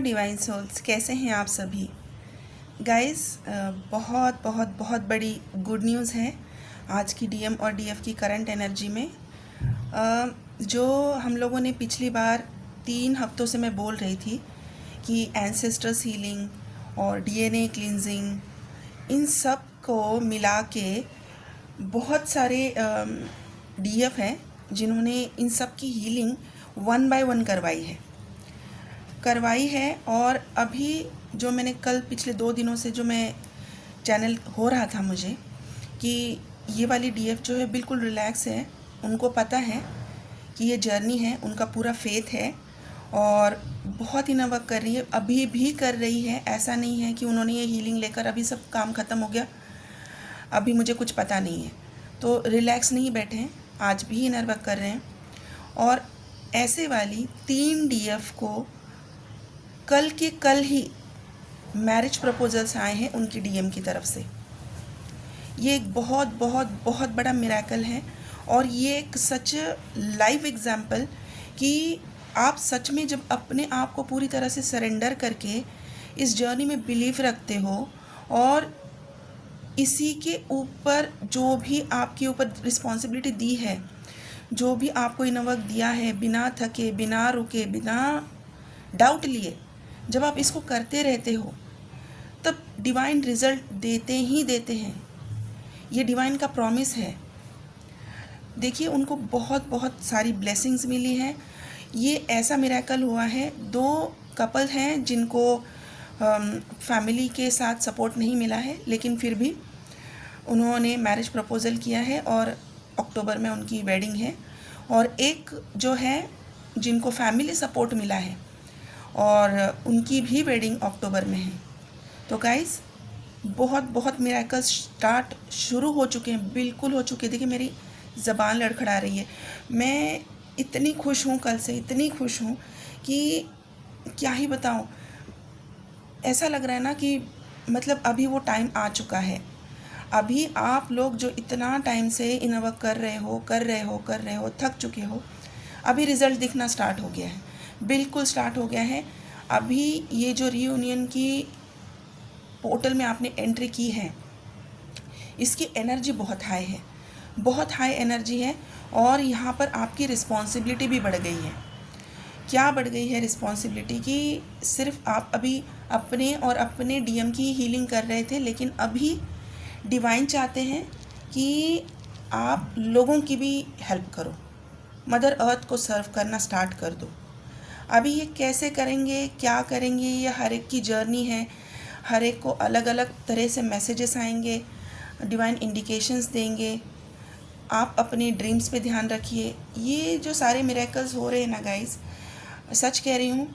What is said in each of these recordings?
Divine souls, कैसे हैं आप सभी गाइस। बहुत बहुत बहुत बड़ी गुड न्यूज़ है आज की डीएम और डीएफ की करंट एनर्जी में। जो हम लोगों ने पिछली बार 3 हफ्तों से मैं बोल रही थी कि एंसेस्टर्स हीलिंग और डीएनए क्लींजिंग, इन सब को मिला के बहुत सारे डीएफ हैं जिन्होंने इन सब की हीलिंग 1 बाय 1 करवाई है। और अभी जो मैंने कल पिछले 2 दिनों से जो मैं चैनल हो रहा था मुझे कि ये वाली डीएफ जो है बिल्कुल रिलैक्स है, उनको पता है कि ये जर्नी है, उनका पूरा फेथ है और बहुत ही वर्क कर रही है, अभी भी कर रही है। ऐसा नहीं है कि उन्होंने ये हीलिंग लेकर अभी सब काम ख़त्म हो गया, अभी मुझे कुछ पता नहीं है। तो रिलैक्स नहीं बैठे हैं, आज भी इनर वर्क कर रहे हैं। और ऐसे वाली 3 डीएफ को कल के कल ही मैरिज प्रपोजल्स आए हैं उनकी डीएम की तरफ से। ये एक बहुत बहुत बहुत बड़ा मिरेकल है और ये एक सच लाइव एग्जाम्पल कि आप सच में जब अपने आप को पूरी तरह से सरेंडर करके इस जर्नी में बिलीव रखते हो और इसी के ऊपर जो भी आपके ऊपर रिस्पॉन्सिबिलिटी दी है, जो भी आपको इन वक्त दिया है, बिना थके, बिना रुके, बिना डाउट लिए जब आप इसको करते रहते हो तब डिवाइन रिजल्ट देते ही देते हैं। ये डिवाइन का प्रॉमिस है। देखिए, उनको बहुत बहुत सारी ब्लेसिंग्स मिली हैं। ये ऐसा मिरेकल हुआ है, 2 कपल हैं जिनको फैमिली के साथ सपोर्ट नहीं मिला है, लेकिन फिर भी उन्होंने मैरिज प्रपोज़ल किया है और अक्टूबर में उनकी वेडिंग है। और एक जो है जिनको फैमिली सपोर्ट मिला है और उनकी भी वेडिंग अक्टूबर में है। तो गाइस, बहुत बहुत मिरेकल्स स्टार्ट शुरू हो चुके हैं, बिल्कुल हो चुके हैं। देखिए, मेरी ज़बान लड़खड़ा रही है। मैं इतनी खुश हूँ, कल से इतनी खुश हूँ कि क्या ही बताऊँ। ऐसा लग रहा है ना कि मतलब अभी वो टाइम आ चुका है। अभी आप लोग जो इतना टाइम से इन वर्क कर रहे हो, थक चुके हो, अभी रिज़ल्ट दिखना स्टार्ट हो गया है, बिल्कुल स्टार्ट हो गया है। अभी ये जो रीयूनियन की पोर्टल में आपने एंट्री की है, इसकी एनर्जी बहुत हाई है, बहुत हाई एनर्जी है। और यहाँ पर आपकी रिस्पॉन्सिबिलिटी भी बढ़ गई है। क्या बढ़ गई है रिस्पॉन्सिबिलिटी कि सिर्फ आप अभी अपने और अपने डीएम की हीलिंग कर रहे थे, लेकिन अभी डिवाइन चाहते हैं कि आप लोगों की भी हेल्प करो, मदर अर्थ को सर्व करना स्टार्ट कर दो। अभी ये कैसे करेंगे, क्या करेंगे, ये हर एक की जर्नी है। हर एक को अलग अलग तरह से मैसेजेस आएंगे, डिवाइन इंडिकेशंस देंगे। आप अपने ड्रीम्स पे ध्यान रखिए। ये जो सारे मिरेकल्स हो रहे हैं ना गाइस, सच कह रही हूँ,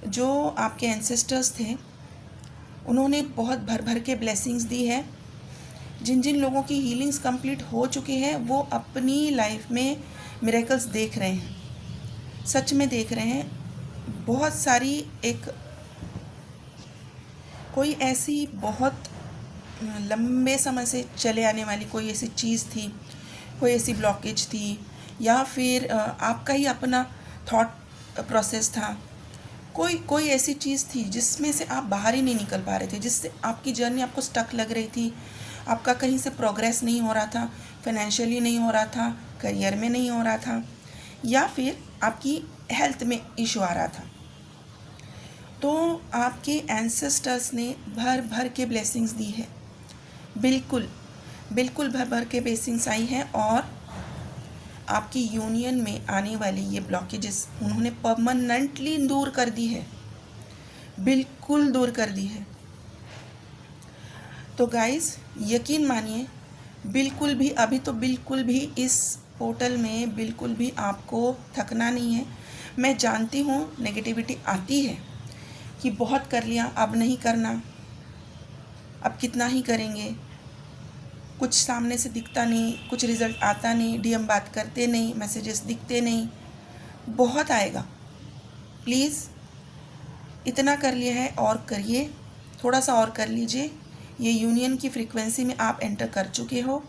जो आपके एंसेस्टर्स थे उन्होंने बहुत भर भर के ब्लेसिंग्स दी है। जिन जिन लोगों की हीलिंग्स कंप्लीट हो चुकी हैं वो अपनी लाइफ में मिरेकल्स देख रहे हैं, सच में देख रहे हैं। बहुत सारी एक कोई ऐसी बहुत लंबे समय से चले आने वाली कोई ऐसी चीज़ थी, कोई ऐसी ब्लॉकेज थी, या फिर आपका ही अपना थॉट प्रोसेस था, कोई ऐसी चीज़ थी जिसमें से आप बाहर ही नहीं निकल पा रहे थे, जिससे आपकी जर्नी आपको स्टक लग रही थी, आपका कहीं से प्रोग्रेस नहीं हो रहा था, फाइनेंशियली नहीं हो रहा था, करियर में नहीं हो रहा था, या फिर आपकी हेल्थ में इशू आ रहा था। तो आपके एंसेस्टर्स ने भर भर के ब्लेसिंग्स दी है, बिल्कुल बिल्कुल भर भर के ब्लेसिंग्स आई हैं। और आपकी यूनियन में आने वाली ये ब्लॉकेजेस उन्होंने परमानेंटली दूर कर दी है, बिल्कुल दूर कर दी है। तो गाइस, यकीन मानिए, बिल्कुल भी अभी तो बिल्कुल भी इस पोर्टल में बिल्कुल भी आपको थकना नहीं है। मैं जानती हूँ नेगेटिविटी आती है कि बहुत कर लिया, अब नहीं करना, अब कितना ही करेंगे, कुछ सामने से दिखता नहीं, कुछ रिज़ल्ट आता नहीं, डीएम बात करते नहीं, मैसेजेस दिखते नहीं। बहुत आएगा, प्लीज़ इतना कर लिया है और करिए, थोड़ा सा और कर लीजिए। ये यूनियन की फ्रीक्वेंसी में आप एंटर कर चुके हो,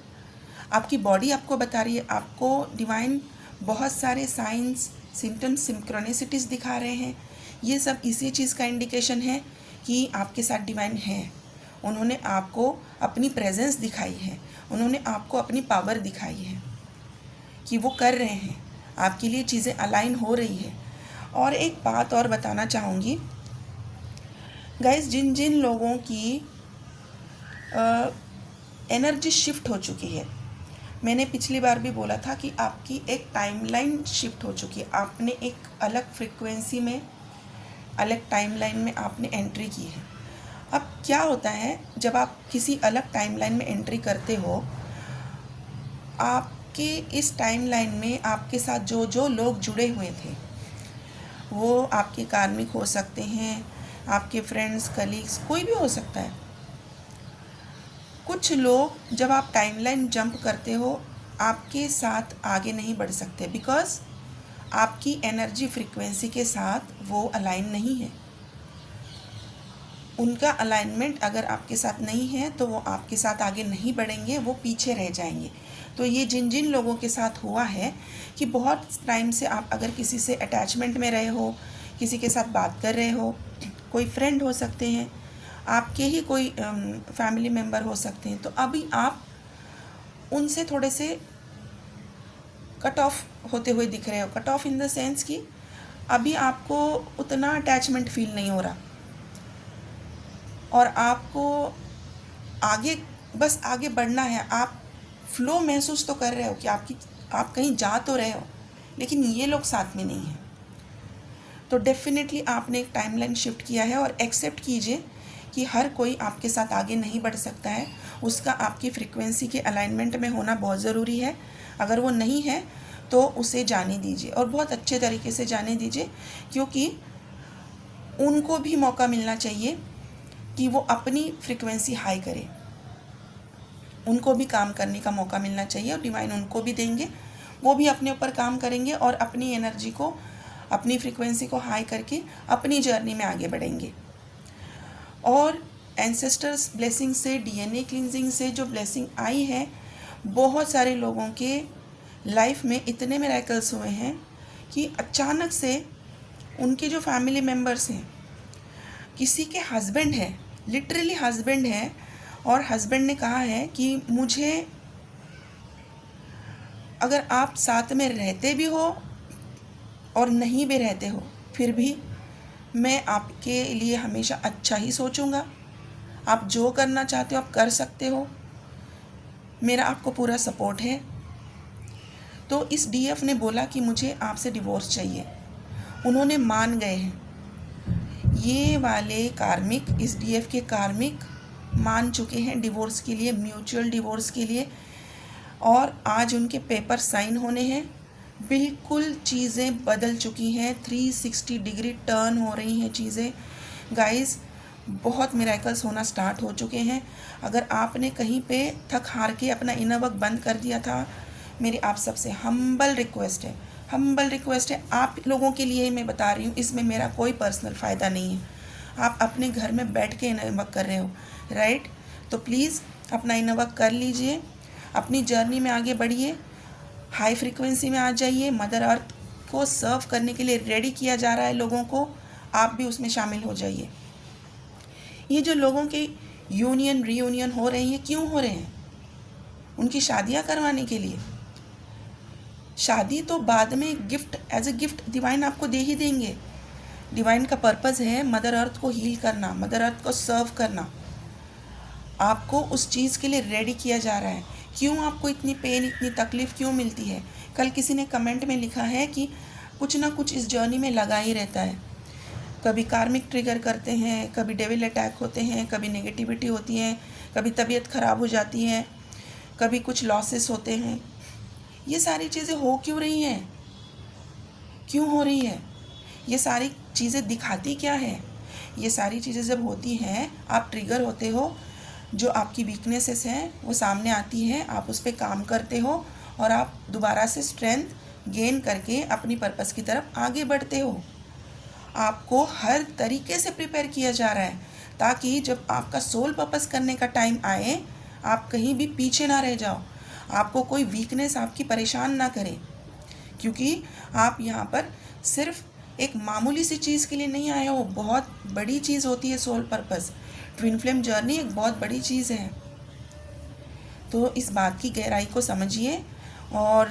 आपकी बॉडी आपको बता रही है, आपको डिवाइन बहुत सारे साइंस, सिम्टम्स, सिंक्रोनिसिटीज़ दिखा रहे हैं ये सब इसी चीज़ का इंडिकेशन है कि आपके साथ डिवाइन है। उन्होंने आपको अपनी प्रेजेंस दिखाई है, उन्होंने आपको अपनी पावर दिखाई है कि वो कर रहे हैं, आपके लिए चीज़ें अलाइन हो रही है। और एक बात और बताना चाहूँगी गाइस, जिन जिन लोगों की एनर्जी शिफ्ट हो चुकी है, मैंने पिछली बार भी बोला था कि आपकी एक टाइमलाइन शिफ्ट हो चुकी है, आपने एक अलग फ्रीक्वेंसी में, अलग टाइमलाइन में आपने एंट्री की है। अब क्या होता है, जब आप किसी अलग टाइमलाइन में एंट्री करते हो, आपके इस टाइमलाइन में आपके साथ जो जो लोग जुड़े हुए थे, वो आपके कार्मिक हो सकते हैं, आपके फ्रेंड्स, कलीग्स, कोई भी हो सकता है। कुछ लोग जब आप टाइमलाइन जंप करते हो, आपके साथ आगे नहीं बढ़ सकते, बिकॉज आपकी एनर्जी फ्रीक्वेंसी के साथ वो अलाइन नहीं है। उनका अलाइनमेंट अगर आपके साथ नहीं है तो वो आपके साथ आगे नहीं बढ़ेंगे, वो पीछे रह जाएंगे। तो ये जिन जिन लोगों के साथ हुआ है कि बहुत टाइम से आप अगर किसी से अटैचमेंट में रहे हो, किसी के साथ बात कर रहे हो, कोई फ्रेंड हो सकते हैं, आपके ही कोई फैमिली मेम्बर हो सकते हैं, तो अभी आप उनसे थोड़े से कट ऑफ होते हुए दिख रहे हो। Cut off in the sense कि अभी आपको उतना अटैचमेंट फील नहीं हो रहा और आपको आगे, बस आगे बढ़ना है। आप फ्लो महसूस तो कर रहे हो कि आप कहीं जा तो रहे हो, लेकिन ये लोग साथ में नहीं हैं। तो डेफिनेटली आपने एक टाइमलाइन शिफ्ट किया है और एक्सेप्ट कीजिए कि हर कोई आपके साथ आगे नहीं बढ़ सकता है। उसका आपकी फ्रीक्वेंसी के अलाइनमेंट में होना बहुत ज़रूरी है। अगर वो नहीं है तो उसे जाने दीजिए, और बहुत अच्छे तरीके से जाने दीजिए, क्योंकि उनको भी मौका मिलना चाहिए कि वो अपनी फ्रीक्वेंसी हाई करे। उनको भी काम करने का मौका मिलना चाहिए और डिवाइन उनको भी देंगे। वो भी अपने ऊपर काम करेंगे और अपनी एनर्जी को, अपनी फ्रीक्वेंसी को हाई करके अपनी जर्नी में आगे बढ़ेंगे। और एंसेस्टर्स ब्लेसिंग से, डीएनए क्लींजिंग से जो ब्लेसिंग आई है, बहुत सारे लोगों के लाइफ में इतने मिरेकल्स हुए हैं कि अचानक से उनके जो फैमिली मेम्बर्स हैं, किसी के हस्बैंड है, लिटरली हस्बैंड है, और हस्बैंड ने कहा है कि मुझे, अगर आप साथ में रहते भी हो और नहीं भी रहते हो, फिर भी मैं आपके लिए हमेशा अच्छा ही सोचूंगा। आप जो करना चाहते हो आप कर सकते हो, मेरा आपको पूरा सपोर्ट है। तो इस डीएफ ने बोला कि मुझे आपसे डिवोर्स चाहिए। उन्होंने मान गए हैं। ये वाले कार्मिक, इस डीएफ के कार्मिक मान चुके हैं डिवोर्स के लिए, म्यूचुअल डिवोर्स के लिए, और आज उनके पेपर साइन होने हैं। बिल्कुल चीज़ें बदल चुकी हैं, 360 डिग्री टर्न हो रही हैं चीज़ें। गाइस, बहुत मिरेकल्स होना स्टार्ट हो चुके हैं। अगर आपने कहीं पे थक हार के अपना इनर वर्क बंद कर दिया था, मेरी आप सबसे हम्बल रिक्वेस्ट है, आप लोगों के लिए ही मैं बता रही हूँ, इसमें मेरा कोई पर्सनल फ़ायदा नहीं है। आप अपने घर में बैठ के इनर वर्क कर रहे हो, राइट? तो प्लीज़ अपना इनर वर्क कर लीजिए, अपनी जर्नी में आगे बढ़िए, हाई फ्रीक्वेंसी में आ जाइए। मदर अर्थ को सर्व करने के लिए रेडी किया जा रहा है लोगों को, आप भी उसमें शामिल हो जाइए। ये जो लोगों के यूनियन रीयूनियन हो रही हैं, क्यों हो रहे हैं? उनकी शादियां करवाने के लिए। शादी तो बाद में gift, as a gift divine आपको दे ही देंगे। डिवाइन का पर्पज़ है मदर अर्थ को हील करना, मदर अर्थ को सर्व करना। आपको उस चीज़ के लिए रेडी किया जा रहा है। क्यों आपको इतनी पेन, इतनी तकलीफ़ क्यों मिलती है? कल किसी ने कमेंट में लिखा है कि कुछ ना कुछ इस जर्नी में लगा ही रहता है। कभी कार्मिक ट्रिगर करते हैं, कभी डेविल अटैक होते हैं, कभी नेगेटिविटी होती है, कभी तबीयत ख़राब हो जाती है, कभी कुछ लॉसेस होते हैं। ये सारी चीज़ें हो क्यों रही हैं? क्यों हो रही है? ये सारी चीज़ें दिखाती क्या है? ये सारी चीज़ें जब होती हैं, आप ट्रिगर होते हो, जो आपकी वीकनेसेस हैं वो सामने आती हैं, आप उस पर काम करते हो और आप दोबारा से स्ट्रेंथ गेन करके अपनी पर्पस की तरफ आगे बढ़ते हो। आपको हर तरीके से प्रिपेयर किया जा रहा है ताकि जब आपका सोल पर्पस करने का टाइम आए, आप कहीं भी पीछे ना रह जाओ, आपको कोई वीकनेस आपकी परेशान ना करे, क्योंकि आप यहाँ पर सिर्फ एक मामूली सी चीज़ के लिए नहीं आए हो, बहुत बड़ी चीज़ होती है soul purpose. Twin flame journey एक बहुत बड़ी चीज़ है। तो इस बात की गहराई को समझिए और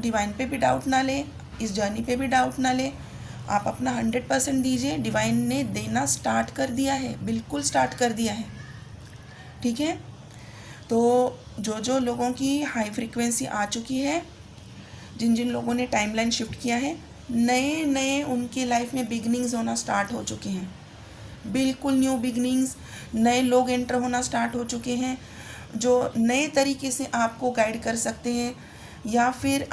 डिवाइन पे भी डाउट ना ले, इस जर्नी पे भी डाउट ना ले। आप अपना 100% दीजिए। डिवाइन ने देना स्टार्ट कर दिया है, बिल्कुल स्टार्ट कर दिया है। ठीक है, तो जो जो लोगों की हाई फ्रीक्वेंसी आ चुकी है, जिन जिन लोगों ने टाइमलाइन शिफ्ट किया है, नए नए उनकी लाइफ में बिगनिंग्स होना स्टार्ट हो चुके हैं। बिल्कुल न्यू बिगनिंग्स, नए लोग एंटर होना स्टार्ट हो चुके हैं जो नए तरीके से आपको गाइड कर सकते हैं, या फिर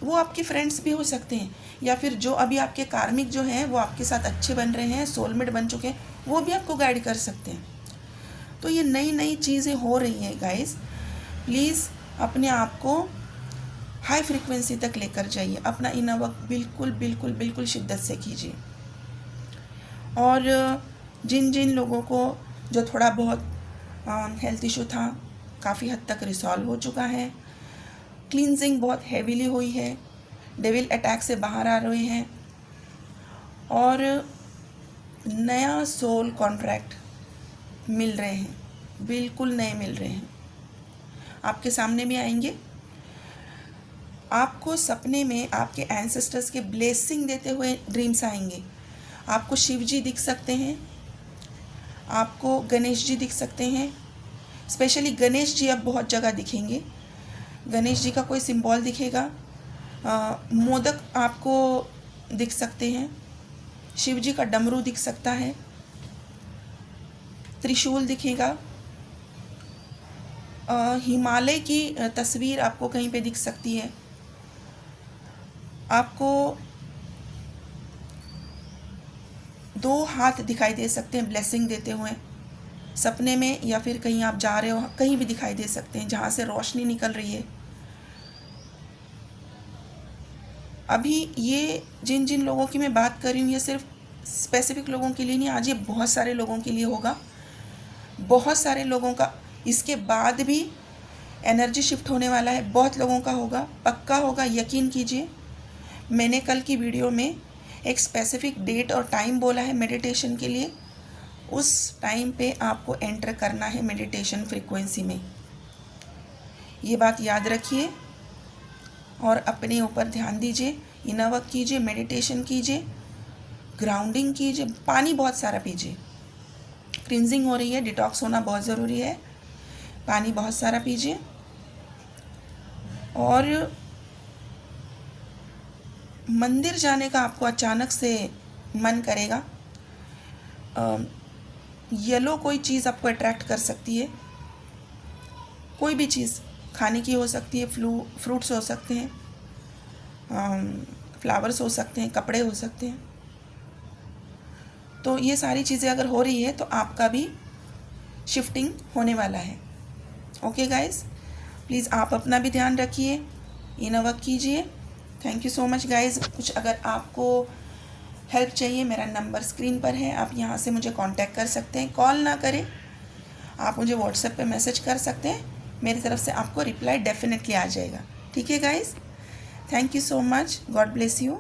वो आपके फ्रेंड्स भी हो सकते हैं, या फिर जो अभी आपके कार्मिक जो हैं वो आपके साथ अच्छे बन रहे हैं, सोलमेट बन चुके हैं, वो भी आपको गाइड कर सकते हैं। तो ये नई नई चीज़ें हो रही हैं गाइस। प्लीज़ अपने आप को हाई फ्रीक्वेंसी तक लेकर जाइए, अपना इनर वर्क बिल्कुल बिल्कुल बिल्कुल शिद्दत से कीजिए। और जिन जिन लोगों को जो थोड़ा बहुत हेल्थ इशू था, काफ़ी हद तक रिसॉल्व हो चुका है। क्लींजिंग बहुत हैवीली हुई है, डेविल अटैक से बाहर आ रहे हैं, और नया सोल कॉन्ट्रैक्ट मिल रहे हैं, बिल्कुल नए मिल रहे हैं, आपके सामने भी आएंगे। आपको सपने में आपके एंसेस्टर्स के ब्लेसिंग देते हुए ड्रीम्स आएंगे। आपको शिव जी दिख सकते हैं, आपको गणेश जी दिख सकते हैं। स्पेशली गणेश जी अब बहुत जगह दिखेंगे। गणेश जी का कोई सिंबल दिखेगा, मोदक आपको दिख सकते हैं, शिव जी का डमरू दिख सकता है, त्रिशूल दिखेगा, हिमालय की तस्वीर आपको कहीं पे दिख सकती है। आपको 2 हाथ दिखाई दे सकते हैं ब्लेसिंग देते हुए सपने में, या फिर कहीं आप जा रहे हो, कहीं भी दिखाई दे सकते हैं जहाँ से रोशनी निकल रही है। अभी ये जिन जिन लोगों की मैं बात कर रही हूँ, ये सिर्फ स्पेसिफिक लोगों के लिए नहीं, आज ये बहुत सारे लोगों के लिए होगा, बहुत सारे लोगों का। इसके बाद भी एनर्जी शिफ्ट होने वाला है, बहुत लोगों का होगा, पक्का होगा, यकीन कीजिए। मैंने कल की वीडियो में एक स्पेसिफिक डेट और टाइम बोला है मेडिटेशन के लिए, उस टाइम पे आपको एंटर करना है मेडिटेशन फ्रीक्वेंसी में। ये बात याद रखिए और अपने ऊपर ध्यान दीजिए, इनर वर्क कीजिए, मेडिटेशन कीजिए, ग्राउंडिंग कीजिए, पानी बहुत सारा पीजिए। क्लींजिंग हो रही है, डिटॉक्स होना बहुत ज़रूरी है, पानी बहुत सारा पीजिए। और मंदिर जाने का आपको अचानक से मन करेगा, येलो कोई चीज़ आपको अट्रैक्ट कर सकती है, कोई भी चीज़ खाने की हो सकती है, फ्रूट्स हो सकते हैं, फ्लावर्स हो सकते हैं, कपड़े हो सकते हैं। तो ये सारी चीज़ें अगर हो रही है तो आपका भी शिफ्टिंग होने वाला है। ओके गाइस, प्लीज़ आप अपना भी ध्यान रखिए, इनर वर्क कीजिए। Thank you so much guys. कुछ अगर आपको हेल्प चाहिए, मेरा नंबर स्क्रीन पर है, आप यहाँ से मुझे कांटेक्ट कर सकते हैं। कॉल ना करें, आप मुझे व्हाट्सएप पे मैसेज कर सकते हैं, मेरी तरफ से आपको रिप्लाई डेफिनेटली आ जाएगा। ठीक है guys, thank you so much, God bless you.